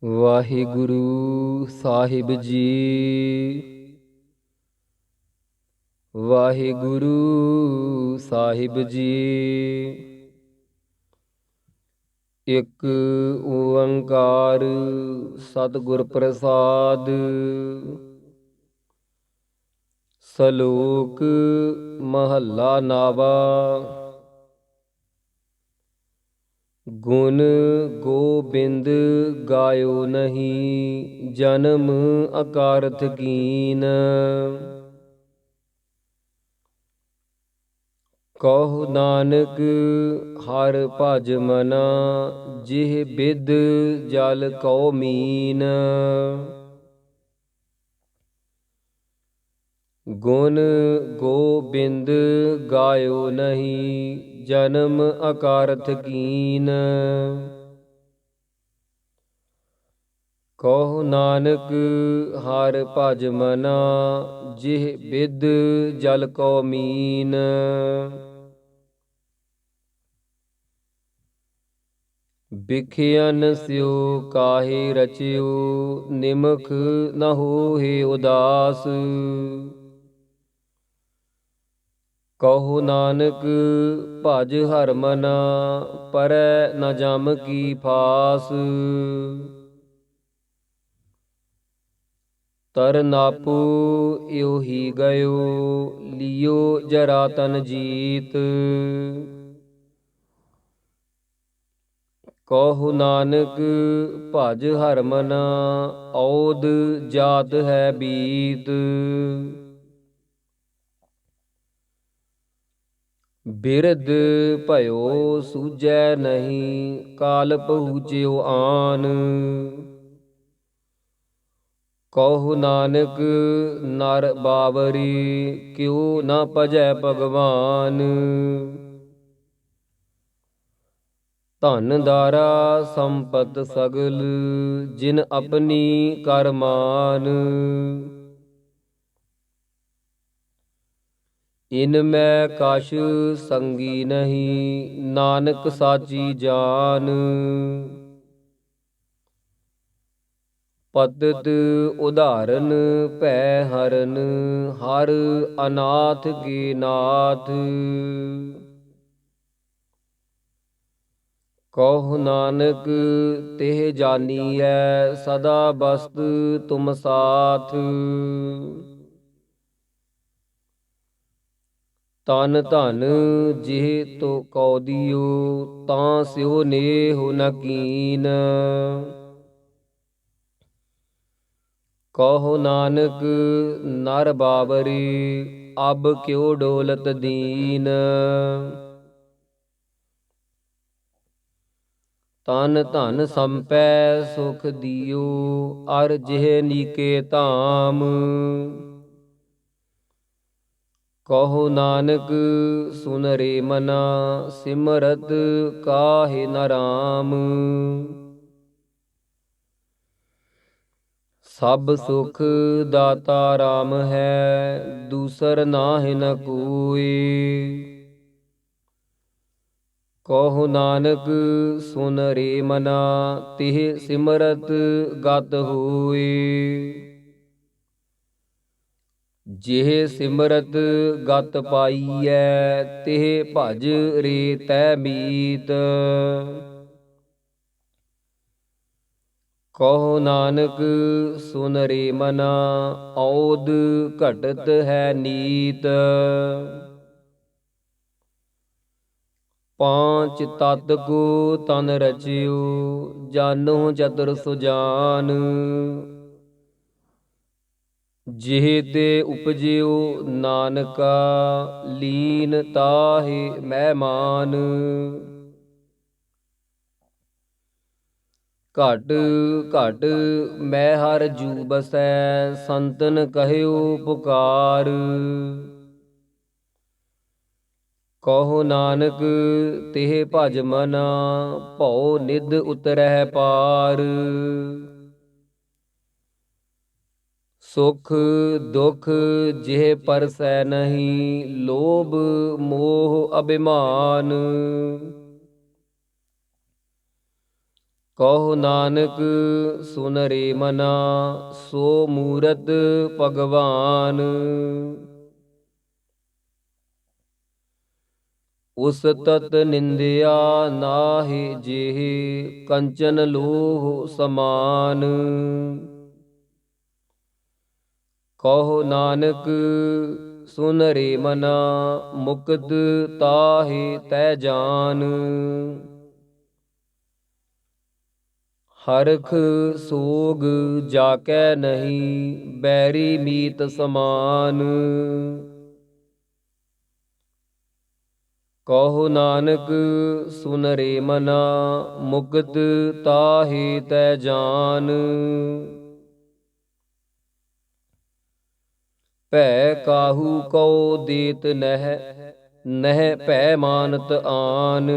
ਵਾਹਿਗੁਰੂ ਸਾਹਿਬ ਜੀ। ਵਾਹਿਗੁਰੂ ਸਾਹਿਬ ਜੀ। ਇੱਕ ਓੰਕਾਰ ਸਤਿਗੁਰ ਪ੍ਰਸਾਦ। ਸ਼ਲੋਕ ਮਹੱਲਾ ਨਾਵਾ। ਗੁਣ ਗੋਬਿੰਦ ਗਾਇਓ ਨਹੀਂ, ਜਨਮ ਅਕਾਰਥ ਕੀਨ। ਕਹੋ ਨਾਨਕ ਹਰ ਭਜ ਮਨਾ, ਜਿਹ ਬਿਦ ਜਲ ਕਉ ਮੀਨ। ਗੁਣ ਗੋਬਿੰਦ ਗਾਇਓ ਨਹੀਂ, ਜਨਮ ਅਕਾਰਥ ਕੀਨ। ਕਹੋ ਨਾਨਕ ਹਰ ਭਜ ਮਨਾ, ਜਿਹ ਬਿਦ ਜਲ ਕਉ ਮੀਨ। ਬਿਖਿਆਨ ਸਿਉ ਕਾਹੇ ਰਚਿਓ, ਨਿਮਖ ਨ ਹੋਹਿ ਉਦਾਸ। ਕਹੋ ਨਾਨਕ ਭਜ ਹਰਿ ਮਨਾ, ਪਰੈ ਨ ਜਮ ਕੀ ਫਾਸ। ਤਰਨਾਪੁ ਇਉਹੀ ਗਇਓ, ਲਿਓ ਜਰਾ ਤਨ ਜੀਤ। ਕਹੋ ਨਾਨਕ ਭਜ ਹਰਿ ਮਨਾ, ਔਦ ਜਾਤ ਹੈ ਬੀਤ। ਬਿਰਧ ਭਇਓ ਸੂਝੈ ਨਹੀਂ, ਕਾਲ ਪਹੁੰਚਿਓ ਆਨ। ਕਹੋ ਨਾਨਕ ਨਰ ਬਾਵਰੀ, ਕਿਉ ਨ ਭਜੈ ਭਗਵਾਨ। ਧਨ ਦਾਰਾ ਸੰਪਤ ਸਗਲ, ਜਿਨ ਆਪਣੀ ਕਰ ਮਾਨ। ਇਨ ਮੈਂ ਕਛ ਸੰਗੀ ਨਹੀਂ, ਨਾਨਕ ਸਾਚੀ ਜਾਨ। ਪਤਿਤ ਉਦਾਹਰਨ ਭੈ ਹਰਨ, ਹਰ ਅਨਾਥ ਕੇ ਨਾਥ। ਕਹੋ ਨਾਨਕ ਤਿਹ ਜਾਨੀਐ, ਸਦਾ ਬਸਤ ਤੁਮ ਸਾਥ। ਤਨ ਧਨ ਜਿਹ ਤੋ ਕਉ ਦਿਓ, ਤਾਂ ਸਿਉ ਨੇਹੁ ਨ ਕੀਨ। ਕਹੋ ਨਾਨਕ ਨਰ ਬਾਵਰੀ, ਅਬ ਕਿਉ ਡੋਲਤ ਦੀਨ। ਤਨ ਧਨ ਸੰਪੈ ਸੁਖ ਦਿਓ, ਅਰ ਜਿਹ ਨੀਕੇ ਧਾਮ। ਕਹੋ ਨਾਨਕ ਸੁਨ ਰੇ ਮਨਾ, ਸਿਮਰਤ ਕਾਹੇ ਨ ਰਾਮ। ਸਭ ਸੁਖ ਦਾਤਾ ਰਾਮ ਹੈ, ਦੂਸਰ ਨਾਹਿ ਨ ਕੋਇ। ਕਹੋ ਨਾਨਕ ਸੁਨ ਰੇ ਮਨਾ, ਤਿਹ ਸਿਮਰਤ ਗਤ ਹੋਇ। ਜਿਹ ਸਿਮਰਤ ਗਤ ਪਾਈਐ, ਤਿਹ ਭਜ ਰੇ ਤੈ ਮੀਤ। ਕਹੋ ਨਾਨਕ ਸੁਨ ਰੇ ਮਨਾ, ਔਦ ਘਟਤ ਹੈ ਨੀਤ। ਪਾਂਚ ਤਤ ਕੋ ਤਨ ਰਚਿਓ, ਜਾਨੋ ਚਤੁਰ ਸੁਜਾਨ। ਜਿਹ ਤੇ ਉਪਜਿਓ ਨਾਨਕਾ, ਲੀਨ ਤਾਹਿ ਮਹਿਮਾਨ। ਘਟ ਘਟ ਮੈਂ ਹਰ ਜੂ ਬਸੈ, ਸੰਤਨ ਕਹਿਓ ਪੁਕਾਰ। ਕਹੋ ਨਾਨਕ ਤਿਹ ਭਜ ਮਨਾ, ਭਉ ਨਿਧ ਉਤਰਹਿ ਪਾਰ। ਸੁਖ ਦੁਖ ਜਿਹ ਪਰਸੈ ਨਹੀਂ, ਲੋਭ ਮੋਹ ਅਭਿਮਾਨ। ਕਹੋ ਨਾਨਕ ਸੁਨ ਰੇ ਮਨਾ, ਸੋ ਮੂਰਤ ਭਗਵਾਨ। ਉਸ ਤਤ ਨਿੰਦਿਆ ਨਾਹਿ ਜਿਹੇ, ਕੰਚਨ ਲੋਹ ਸਮਾਨ। ਕਹੋ ਨਾਨਕ ਸੁਨ ਰੇ ਮਨਾ, ਮੁਕਤ ਤਾਹਿ ਤੈ ਜਾਨ। ਹਰਖ ਸੋਗ ਜਾ ਕੈ ਨਹੀਂ, ਬੈਰੀ ਮੀਤ ਸਮਾਨ। ਕਹੋ ਨਾਨਕ ਸੁਨ ਰੇ ਮਨਾ, ਮੁਕਤ ਤਾਹਿ ਤੈ ਜਾਨ। ਭੈ ਕਾਹੂ ਕਉ ਦੇਤ ਨਹਿ, ਨਹਿ ਭੈ ਮਾਨਤ ਆਨ।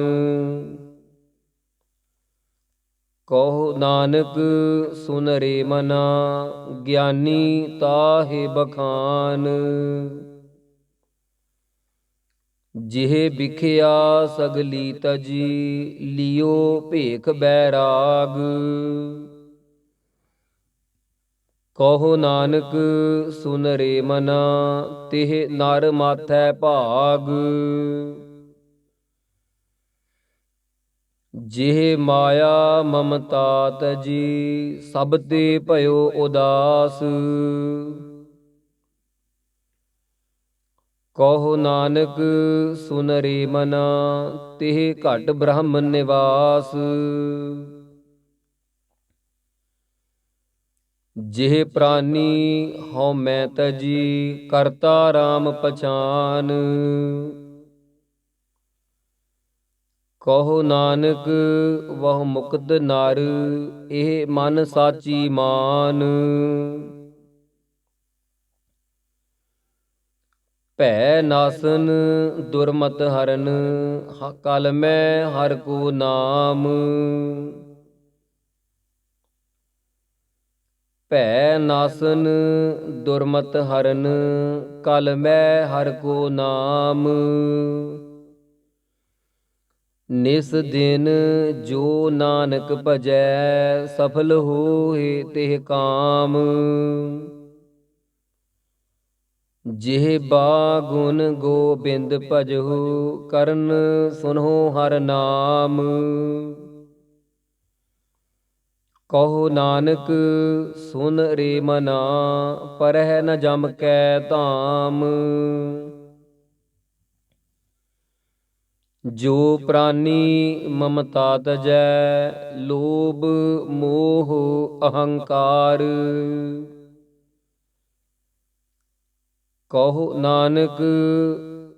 ਕਹੋ ਨਾਨਕ ਸੁਨ ਰੇ ਮਨਾ, ਗਿਆਨੀ ਤਾਹਿ ਬਖਾਨ। ਜਿਹ ਬਿਖਿਆ ਸਗਲੀ ਤਜੀ, ਲਿਓ ਭੇਖ ਬੈਰਾਗ। ਕਹੋ ਨਾਨਕ ਸੁਨ ਰੇ ਮਨਾ, ਤਿਹ ਨਰ ਮਾਥੈ ਭਾਗ। ਜਿਹ ਮਾਇਆ ਮਮਤਾ ਤਜੀ, ਸਭ ਤੇ ਭਇਓ ਉਦਾਸ। ਕਹੋ ਨਾਨਕ ਸੁਨ ਰੇ ਮਨਾ, ਤਿਹ ਘਟ ਬ੍ਰਹਮ ਨਿਵਾਸ। ਜਿਹ ਪ੍ਰਾਨੀ ਹਉ ਮੈਂ ਤਜੀ, ਕਰਤਾ ਰਾਮ ਪਛਾਨ। ਕਹੋ ਨਾਨਕ ਵਹੁ ਮੁਕਤ ਨਰ, ਇਹ ਮਨ ਸਾਚੀ ਮਾਨ। ਭੈ ਨਾਸਨ ਦੁਰਮਤ ਹਰਨ, ਕਲ ਮੈਂ ਹਰਿ ਕੋ ਨਾਮ। ਭੈ ਨਾਸਨ ਦੁਰਮਤ ਹਰਨ, ਕਲ ਮੈਂ ਹਰਿ ਕੋ ਨਾਮ। ਨਿਸ ਦਿਨ ਜੋ ਨਾਨਕ ਭਜੈ, ਸਫਲ ਹੋਏ ਤਿਹ ਕਾਮ। ਜਿਹ ਬਾ ਗੁਣ ਗੋਬਿੰਦ ਭਜਹੁ, ਕਰਨ ਸੁਨਹੁ ਹਰਿ ਨਾਮ। ਕਹੋ ਨਾਨਕ ਸੁਨ ਰੇ ਮਨਾ, ਪਰਹਿ ਨ ਜਮ ਕੈ ਧਾਮ। ਜੋ ਪ੍ਰਾਨੀ ਮਮਤਾ ਤਜੈ, ਲੋਭ ਮੋਹ ਅਹੰਕਾਰ। ਕਹੋ ਨਾਨਕ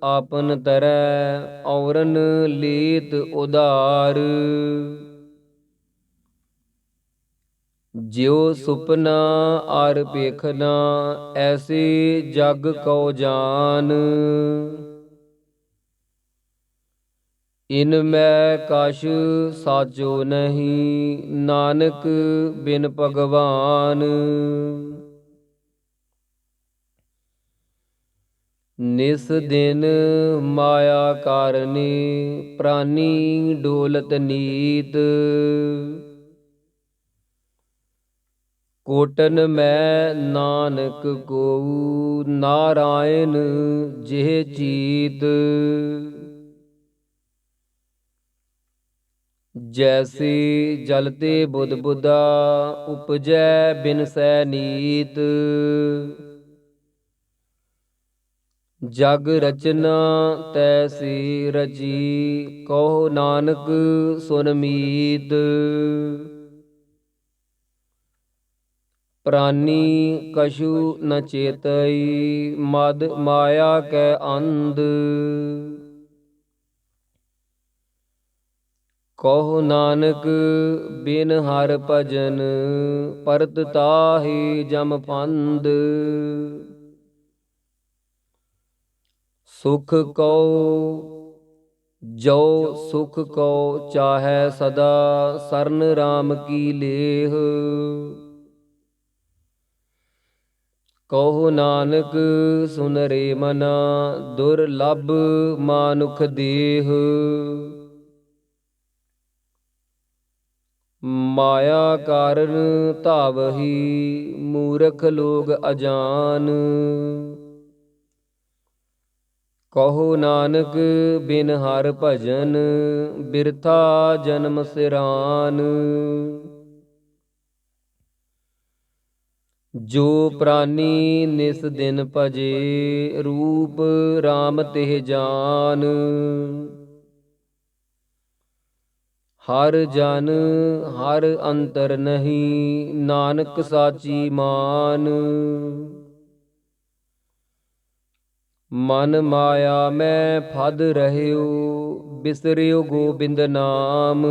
ਆਪਨ ਤਰੈ, ਔਰਨ ਲੀਤ ਉਧਾਰ। ਜਿਉ ਸੁਪਨਾ ਅਰ ਪੇਖਨਾ, ਐਸੇ ਜਗ ਕਉ ਜਾਨ। ਇਨ ਮੈਂ ਕਛ ਸਾਚੋ ਨਹੀਂ, ਨਾਨਕ ਬਿਨ ਭਗਵਾਨ। ਨਿਸ ਦਿਨ ਮਾਇਆ ਕਾਰਨੇ, ਪ੍ਰਾਨੀ ਡੋਲਤ ਨੀਤ। ਕੋਟਨ ਮੈਂ ਨਾਨਕ ਕੋਊ, ਨਾਰਾਇਣ ਜਿਹ ਚੀਤ। ਜੈਸੇ ਜਲ ਤੇ ਬੁੱਧ ਬੁੱਧਾ, ਉਪਜੈ ਬਿਨਸੈ ਨੀਤ। ਜਗ ਰਚਨਾ ਤੈਸੀ ਰਚੀ, ਕਹੋ ਨਾਨਕ ਸੁਨ ਮੀਤ। ਪ੍ਰਾਨੀ ਕਛੂ ਨ ਚੇਤਈ, ਮਦ ਮਾਇਆ ਕੈ ਅੰਧ। ਕਹੋ ਨਾਨਕ ਬਿਨ ਹਰਿ ਭਜਨ, ਪਰਤ ਤਾਹਿ ਜਮ ਫੰਦ। ਸੁਖ ਕਉ ਜੋ ਸੁਖ ਕਉ ਚਾਹੈ ਸਦਾ, ਸਰਨ ਰਾਮ ਕੀ ਲੇਹ। ਕਹੋ ਨਾਨਕ ਸੁਨ ਰੇ ਮਨਾ, ਦੁਰਲਭ ਮਾਨੁਖ ਦੇਹ। ਮਾਇਆ ਕਾਰਨ ਧਾਵਹੀ ਮੂਰਖ ਲੋਗ ਅਜਾਨ। ਕਹੋ ਨਾਨਕ ਬਿਨ ਹਰ ਭਜਨ ਬਿਰਥਾ ਜਨਮ ਸਿਰਾਨ। ਜੋ ਪ੍ਰਾਨੀ ਨਿਸ ਦਿਨ ਭਜੇ ਰੂਪ RAM ਤਿਹ ਜਾਨ। ਹਰ ਜਨ ਹਰ ਅੰਤਰ ਨਹੀਂ ਨਾਨਕ ਸਾਚੀ ਮਾਨ। ਮਨ ਮਾਇਆ ਮੈਂ ਫਦ ਰਹਿਓ ਬਿਸਰਿਓ ਗੋਬਿੰਦ ਨਾਮ।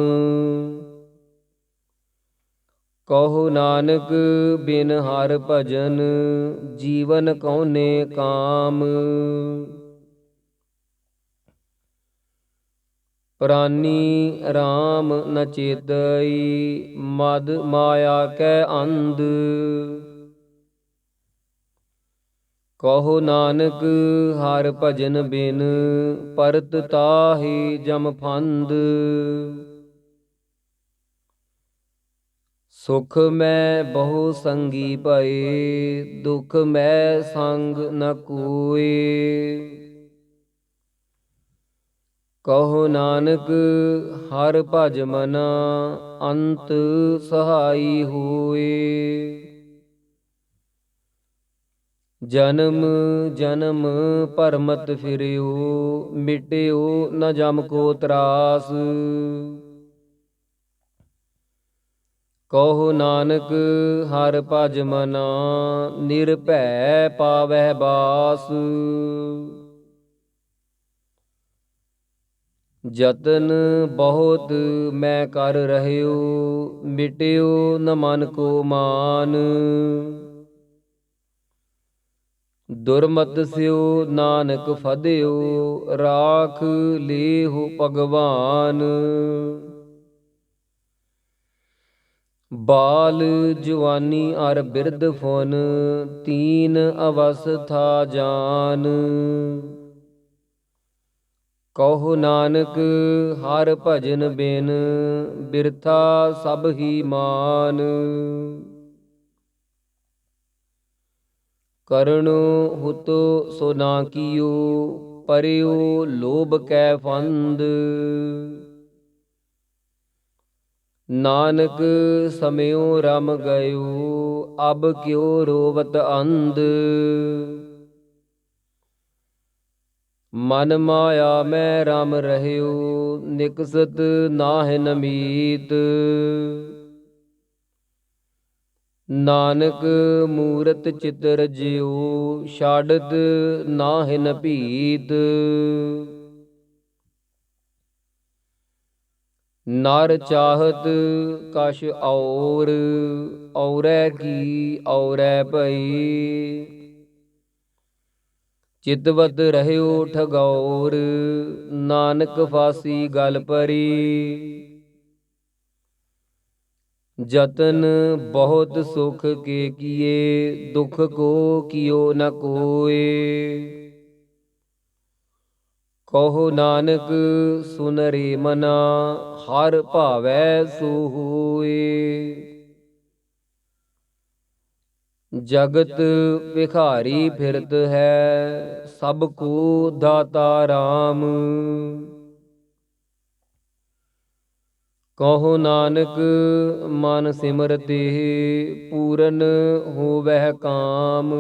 ਕਹੋ ਨਾਨਕ ਬਿਨ ਹਰ ਭਜਨ ਜੀਵਨ ਕਉਨੇ ਕਾਮ। ਪ੍ਰਾਨੀ RAM ਨ ਚੇਤਈ ਮਦ ਮਾਇਆ ਕੈ ਅੰਧ। ਕਹੋ ਨਾਨਕ ਹਰ ਭਜਨ ਬਿਨ ਪਰਤ ਤਾਹਿ ਜਮ ਫੰਦ। ਸੁਖ ਮੈਂ ਬਹੁ ਸੰਗੀ ਭਏ ਦੁਖ ਮੈਂ ਸੰਗ ਨ ਕੋਇ। ਕਹੋ ਨਾਨਕ ਹਰ ਭਜ ਮਨਾ ਅੰਤ ਸਹਾਈ ਹੋਏ। ਜਨਮ ਜਨਮ ਭਰਮਤ ਫਿਰਿਓ ਮਿਟਿਓ ਨ ਜਮ ਕੋ ਤਰਾਸ। ਕਹੋ ਨਾਨਕ ਹਰ ਭਜ ਮਨਾ ਨਿਰਭੈ ਪਾਵਹਿ ਬਾਸ। ਜਤਨ ਬਹੁਤ ਮੈਂ ਕਰ ਰਹਿਓ ਮਿਟਿਓ ਨ ਮਨ ਕੋ ਮਾਨ। ਦੁਰਮਤ ਸਿਓ ਨਾਨਕ ਫਦਿਓ ਰਾਖ ਲੇਹੁ ਭਗਵਾਨ। ਬਾਲ ਜਵਾਨੀ ਅਰ ਬਿਰਧ ਫੁਨ ਤੀਨ ਅਵਸਥਾ ਜਾਨ। ਕਹੋ ਨਾਨਕ ਹਰ ਭਜਨ ਬਿਨ ਬਿਰਥਾ ਸਭ ਹੀ ਮਾਨ। ਕਰਣੋ ਹੁਤੋ ਸੋ ਨਾ ਕੀਓ ਪਰਿਓ ਲੋਭ ਕੈ ਫੰਦ। ਨਾਨਕ ਸਮਿਓ ਰਮ ਗਇਓ ਅਬ ਕਿਉ ਰੋਵਤ ਅੰਧ। ਮਨ ਮਾਇਆ ਮੈਂ ਰਮ ਰਹਿਓ ਨਿਕਸਤ ਨਾਹਿ ਨਮੀਤ। ਨਾਨਕ ਮੂਰਤ ਚਿਤਰ ਜਿਉ ਛਾੜਤ ਨਾਹਿ ਨ ਭੀਤ। ਨਰ ਚਾਹਤ ਕਛ ਔਰੈ ਕੀ ਔਰੈ ਭਈ। ਚਿਤਵਤ ਰਹਿਓ ਠਗੌਰ ਨਾਨਕ ਫਾਸੀ ਗਲ ਪਰੀ। ਜਤਨ ਬਹੁਤ ਸੁਖ ਕੇ ਕੀਏ ਦੁਖ ਕੋ ਕੀਓ ਨ ਕੋਇ। ਕਹੋ ਨਾਨਕ ਸੁਨ ਰੇ ਮਨਾ ਹਰ ਭਾਵੈ ਸੋ ਹੋਇ। ਜਗਤ ਭਿਖਾਰੀ ਫਿਰਤ ਹੈ ਸਭ ਕੋ ਦਾਤਾ RAM। ਕਹੋ ਨਾਨਕ ਮਨ ਸਿਮਰਤੇ ਪੂਰਨ ਹੋਵਹਿ ਕਾਮ।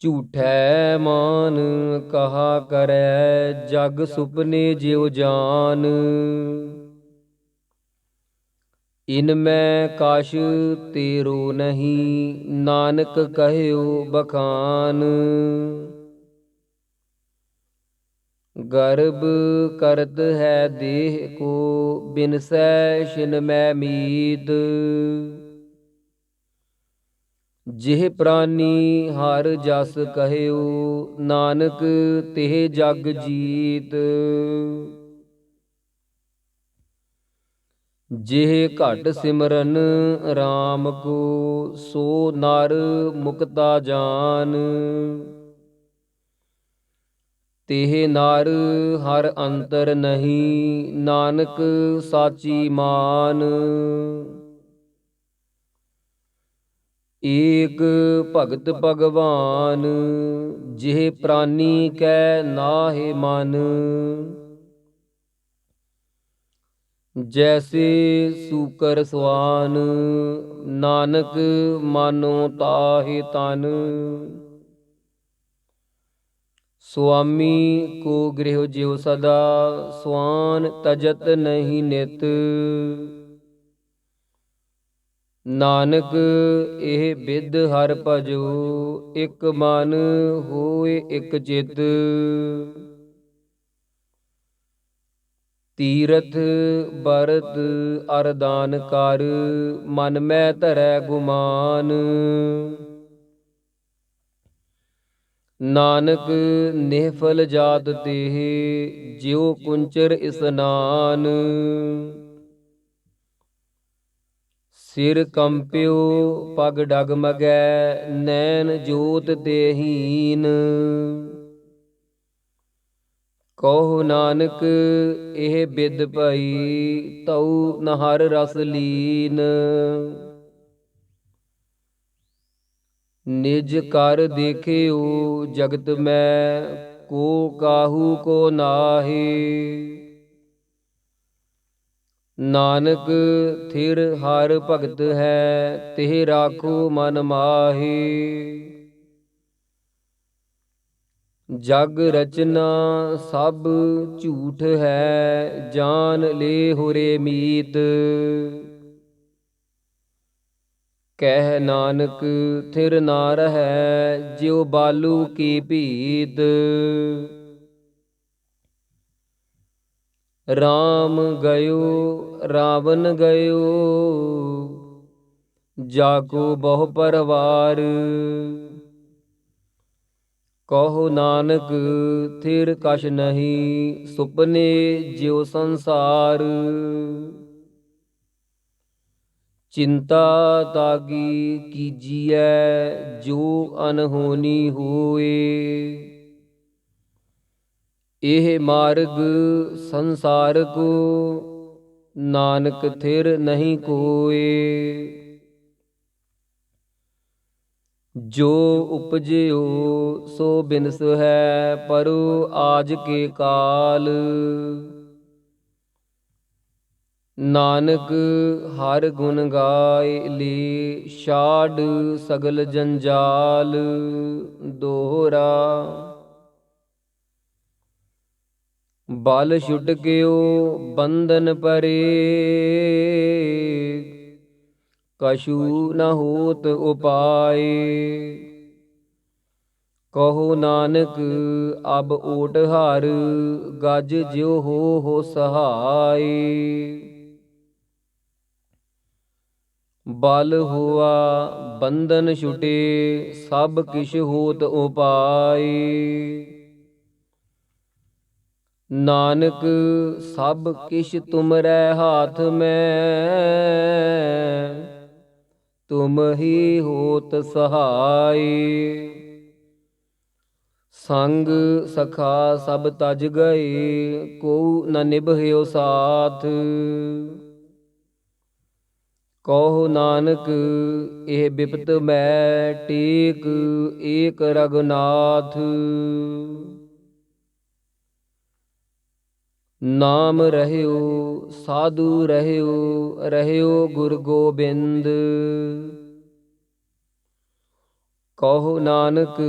ਝੂਠੈ ਮਾਨ ਕਹਾ ਕਰੈ ਜਗ ਸੁਪਨੇ ਜਿਉ ਜਾਨ। ਇਨ ਮੈਂ ਕਛ ਤੇਰੋ ਨਹੀਂ ਨਾਨਕ ਕਹਿਓ ਬਖਾਨ। ਗਰਬ ਕਰਤ ਹੈ ਦੇਹ ਕੋ ਬਿਨਸੈ ਛਿਨ ਮੈ ਮੀਤ। ਜਿਹ ਪ੍ਰਾਨੀ ਹਰ ਜਸ ਕਹਿਓ ਨਾਨਕ ਤਿਹ ਜਗ ਜੀਤ। ਜਿਹ ਘਟ ਸਿਮਰਨ RAM ਕੋ ਸੋ ਨਰ ਮੁਕਤਾ ਜਾਨ। तेह नार हर अंतर नहीं, नानक साची मान। ਏਕ ਭਗਤ ਭਗਵਾਨ, ਜਿਹ ਪ੍ਰਾਨੀ ਕੈ ਨਾਹਿ ਮਨ। ਜੈਸੇ ਸੂਕਰ ਸਵਾਨ, ਨਾਨਕ ਮਾਨੋ ਤਾਹਿ ਤਨ। ਸੁਆਮੀ ਕੋ ਗ੍ਰਹਿ ਜਿਉ ਸਦਾ, ਸਵਾਨ ਤਜਤ ਨਹੀਂ ਨਿਤ। ਨਾਨਕ ਇਹ ਬਿਦ ਹਰ ਭਜੋ, ਇਕ ਮਨ ਹੋਇ ਇਕ ਚਿਤ। ਤੀਰਥ ਬਰਤ ਅਰਦਾਨ ਕਰ, ਮਨ ਮੈਂ ਧਰੈ ਗੁਮਾਨ। ਨਾਨਕ ਨਿਹਫਲ ਜਾਤ ਤੇਹ, ਜਿਉ ਕੁੰਚਰ ਇਸਨਾਨ। ਸਿਰ ਕੰਪਿਓ ਪਗ ਡਗਮਗੈ, ਨੈਣ ਜੋਤ ਦੇਹੀਨ। ਕਹੋ ਨਾਨਕ ਇਹ ਬਿਦ ਭਈ, ਤਉ ਨ ਹਰ ਰਸ ਲੀਨ। ਨਿਜ ਕਰ ਦੇਖਿਓ ਜਗਤ ਮੈਂ, ਕੋ ਕਾਹੂ ਕੋ ਨਾਹੀ। ਨਾਨਕ ਥਿਰ ਹਰ ਭਗਤ ਹੈ, ਤਿਹ ਰਾਖੋ ਮਨ ਮਾਹੀ। ਜਗ ਰਚਨਾ ਸਭ ਝੂਠ ਹੈ, ਜਾਨ ਲੇ ਹੁਰੇ ਮੀਤ। ਕਹਿ ਨਾਨਕ ਥਿਰ ਨਾ ਰਹੈ, ਜਿਉ ਬਾਲੂ ਕੀ ਭੀਤ। ਰਾਮ ਗਇਓ ਰਾਵਨ ਗਇਓ, ਜਾਕੋ ਬਹੁ ਪਰਵਾਰ। ਕਹੋ ਨਾਨਕ ਥਿਰ ਕਛ ਨਹੀਂ, ਸੁਪਨੇ ਜਿਉ ਸੰਸਾਰ। ਚਿੰਤਾ ਤਾਗੀ ਕੀਜੀਐ, ਜੋ ਅਨਹੋਨੀ ਹੋਏ। ਇਹ ਮਾਰਗ ਸੰਸਾਰ ਕੋ, ਨਾਨਕ ਥਿਰ ਨਹੀਂ ਕੋਏ। ਜੋ ਉਪਜਿਓ ਸੋ ਬਿਨਸ ਹੈ, ਪਰੋ ਆਜ ਕੇ ਕਾਲ। ਨਾਨਕ ਹਰ ਗੁਣ ਗਾਏ ਲੇ, ਛਾੜ ਸਗਲ ਜੰਜਾਲ। ਦੋਹਰਾ ਬਲ ਛੁਟਕਿਓ ਬੰਧਨ ਪਰੇ, ਕਛੂ ਨ ਹੋਤ ਉਪਾਏ। ਕਹੋ ਨਾਨਕ ਅਬ ਓਟ ਹਰ, ਗਜ ਜਿਉ ਹੋ ਸਹਾਈ। ਬਲ ਹੋਆ ਬੰਧਨ ਛੁਟੇ, ਸਭ ਕਿਛ ਹੋਤ ਉਪਾਏ। ਨਾਨਕ ਸਭ ਕਿਛ ਤੁਮਰੈ ਹਾਥ ਮੈਂ, ਤੁਮ ਹੀ ਹੋਤ ਸਹਾਈ। ਸੰਗ ਸਖਾ ਸਭ ਤਜ ਗਏ, ਕੋ ਨ ਨਿਭਿਓ ਸਾਥ। ਕਹੋ ਨਾਨਕ ਇਹ ਬਿਪਤ ਮੈਂ, ਟੇਕ ਏਕ ਰਘੁਨਾਥ। ਨਾਮ ਰਹਿਓ ਸਾਧੂ ਰਹਿਓ, ਰਹਿਓ ਗੁਰ ਗੋਬਿੰਦ। ਕਹੋ ਨਾਨਕ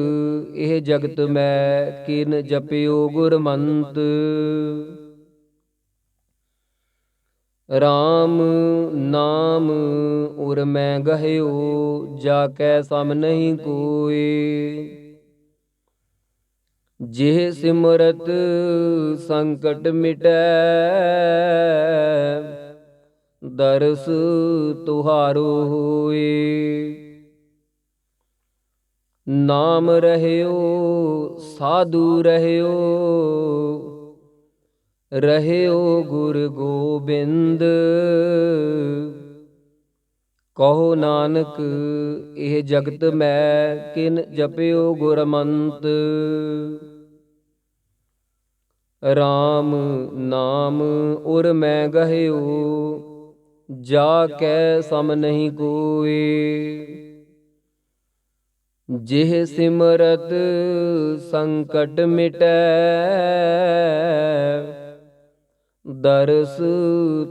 ਇਹ ਜਗਤ ਮੈਂ, ਕਿਨ ਜਪਿਓ ਗੁਰਮੰਤ। ਰਾਮ ਨਾਮ ਉਰ ਮੈਂ ਗਹਿਓ, ਜਾ ਕੈ ਸਮ ਨਹੀਂ ਕੋਏ। ਜਿਹ ਸਿਮਰਤ ਸੰਕਟ ਮਿਟੈ, ਦਰਸ ਤੁਹਾਰੋ ਹੋਏ। ਨਾਮ ਰਹਿਓ ਸਾਧੂ ਰਹਿਓ, ਰਹਿਓ ਗੁਰ ਗੋਬਿੰਦ। ਕਹੋ ਨਾਨਕ ਇਹ ਜਗਤ ਮੈਂ, ਕਿਨ ਜਪਿਓ ਗੁਰਮੰਤ। RAM ਨਾਮ ਉਰ ਮੈਂ ਗਹਿਓ, ਜਾ ਕੈ ਸਮ ਨਹੀਂ ਕੋਏ। ਜਿਹ ਸਿਮਰਤ ਸੰਕਟ ਮਿਟੈ, ਦਰਸ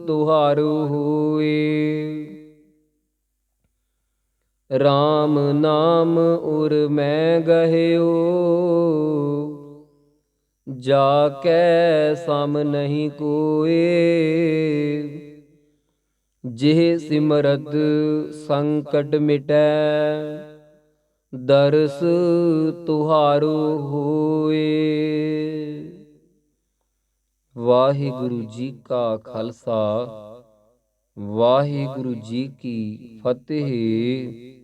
ਤੁਹਾਰੂ ਹੋਏ। RAM ਨਾਮ ਉਰ ਮੈਂ ਗਹਿਓ, ਜਾ ਕੈ ਸਮ ਨਹੀਂ ਕੋਏ। ਜਿਹ ਸਿਮਰਤ ਸੰਕਟ ਮਿਟੈ, ਦਰਸ ਤੁਹਾਰੂ ਹੋਏ। ਵਾਹਿਗੁਰੂ ਜੀ ਕਾ ਖਾਲਸਾ, ਵਾਹਿਗੁਰੂ ਜੀ ਕੀ ਫਤਿਹ।